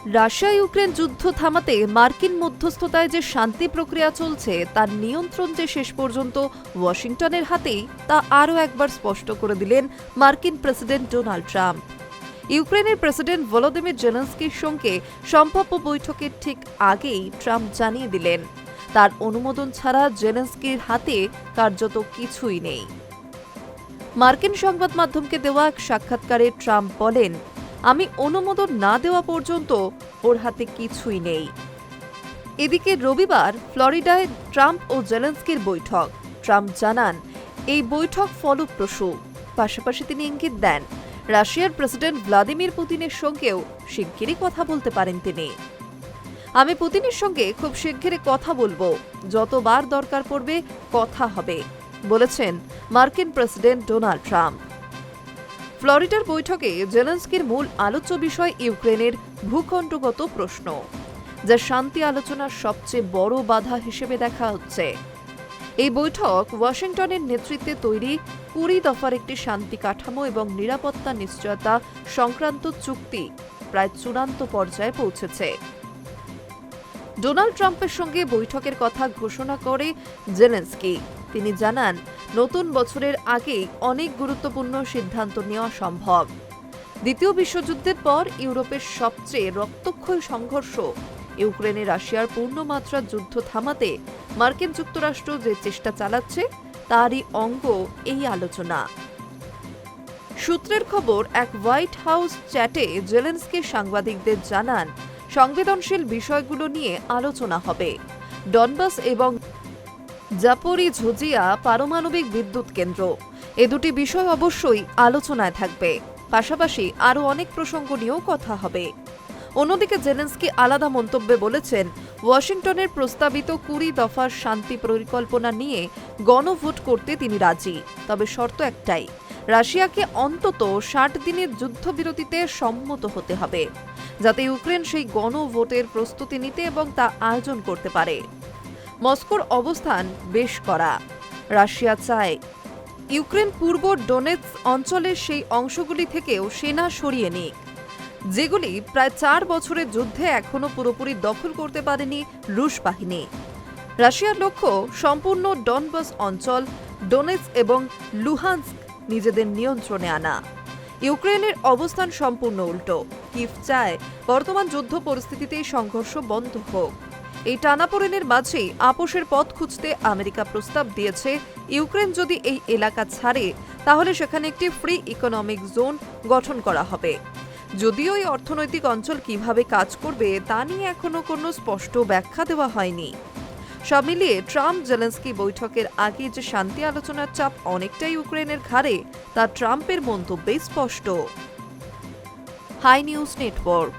Russia Ukraine যুদ্ধ থামাতে মার্কিন মধ্যস্থতায় যে শান্তি প্রক্রিয়া চলছে তার নিয়ন্ত্রণ যে শেষ পর্যন্ত ওয়াশিংটনের হাতেই তা আরও একবার স্পষ্ট করে দিলেন মার্কিন প্রেসিডেন্ট ডোনাল্ড ট্রাম্প। ইউক্রেনের প্রেসিডেন্ট ভলোদিমির জেলেনস্কির সঙ্গে সম্ভাব্য বৈঠকের ঠিক আগেই ট্রাম্প জানিয়ে দিলেন তার অনুমোদন ছাড়া জেলেনস্কির হাতে কার্যত কিছুই নেই। মার্কিন সংবাদ মাধ্যমকে দেওয়া এক সাক্ষাৎকারে ট্রাম্প বলেন, আমি অনুমোদন না দেওয়া পর্যন্ত ওর হাতে কিছুই নেই। এদিকে রবিবার ফ্লোরিডায় ট্রাম্প ও জেলেনস্কির বৈঠক। ট্রাম্প জানান এই বৈঠক ফলপ্রসূ। পাশাপাশি তিনি ইঙ্গিত দেন রাশিয়ার প্রেসিডেন্ট ভ্লাদিমির পুতিনের সঙ্গেও শিগগিরই কথা বলতে পারেন তিনি। আমি পুতিনের সঙ্গে খুব শিগগিরই কথা বলবো, যতবার দরকার পড়বে কথা হবে, বলেছেন মার্কিন প্রেসিডেন্ট ডোনাল্ড ট্রাম্প। ফ্লোরিডার বৈঠকে জেলেনস্কির মূল আলোচ্য বিষয় ইউক্রেনের ভূখণ্ডগত প্রশ্ন, যা শান্তি আলোচনার সবচেয়ে বড় বাধা হিসেবে দেখা হচ্ছে। এই বৈঠক ওয়াশিংটনের নেতৃত্বে তৈরি ২০ দফার একটি শান্তি কাঠামো এবং নিরাপত্তা নিশ্চয়তা সংক্রান্ত চুক্তি প্রায় চূড়ান্ত পর্যায়ে পৌঁছেছে। ডোনাল্ড ট্রাম্পের সঙ্গে বৈঠকের কথা ঘোষণা করে জেলেনস্কি। তিনি জানান, নতুন বছরের আগেই অনেক গুরুত্বপূর্ণ সিদ্ধান্ত নেওয়া সম্ভব। দ্বিতীয় বিশ্বযুদ্ধের পর ইউরোপের সবচেয়ে রক্তক্ষয়ী সংঘর্ষ ইউক্রেনে রাশিয়ার পূর্ণমাত্রা যুদ্ধ থামাতে মার্কিন যুক্তরাষ্ট্র যে চেষ্টা চালাচ্ছে তারই অঙ্গ এই আলোচনা। সূত্রের খবর, এক হোয়াইট হাউস চ্যাটে জেলেনস্কি সাংবাদিকদের জানান, সংবেদনশীল বিষয়গুলো নিয়ে আলোচনা হবে। ডনবাস এবং জাপোরিঝিয়া পারমাণবিক বিদ্যুৎ কেন্দ্র, এ দুটি বিষয় অবশ্যই আলোচনায় থাকবে। পাশাপাশি আরও অনেক প্রসঙ্গ নিয়েও কথা হবে। অন্যদিকে জেলেনস্কি আলাদা মন্তব্যে বলেছেন, ওয়াশিংটনের প্রস্তাবিত ২০ দফার শান্তি পরিকল্পনা নিয়ে গণভোট করতে তিনি রাজি, তবে শর্ত একটাই, রাশিয়াকে অন্তত ৬০ দিনের যুদ্ধবিরতিতে সম্মত হতে হবে, যাতে ইউক্রেন সেই গণভোটের প্রস্তুতি নিতে এবং তা আয়োজন করতে পারে। মস্কোর অবস্থান বেশ কড়া। রাশিয়া চায় ইউক্রেন পূর্ব ডোনেৎস্ক অঞ্চলের সেই অংশগুলি থেকেও সেনা সরিয়ে নিক, যেগুলি প্রায় ৪ বছরের যুদ্ধে এখনও পুরোপুরি দখল করতে পারেনি রুশ বাহিনী। রাশিয়ার লক্ষ্য সম্পূর্ণ ডনবাস অঞ্চল, ডোনেৎস্ক এবং লুহানস্ক নিজেদের নিয়ন্ত্রণে আনা। ইউক্রেনের অবস্থান সম্পূর্ণ উল্টো। কিভ চায় বর্তমান যুদ্ধ পরিস্থিতিতেই সংঘর্ষ বন্ধ হোক। এই টানাপোড়েনের মাঝেই আপোষের পথ খুঁজতে আমেরিকা প্রস্তাব দিয়েছে, ইউক্রেন যদি এই এলাকা ছাড়ে তাহলে সেখানে একটি ফ্রি ইকোনমিক জোন গঠন করা হবে। যদিও এই অর্থনৈতিক অঞ্চল কিভাবে কাজ করবে তা নিয়ে এখনও কোনো স্পষ্ট ব্যাখ্যা দেওয়া হয়নি। সব মিলিয়ে ট্রাম্প জেলেনস্কি বৈঠকের আগে যে শান্তি আলোচনার চাপ অনেকটাই ইউক্রেনের ঘাড়ে, তা ট্রাম্পের মন্তব্যেই স্পষ্ট। Hi news network.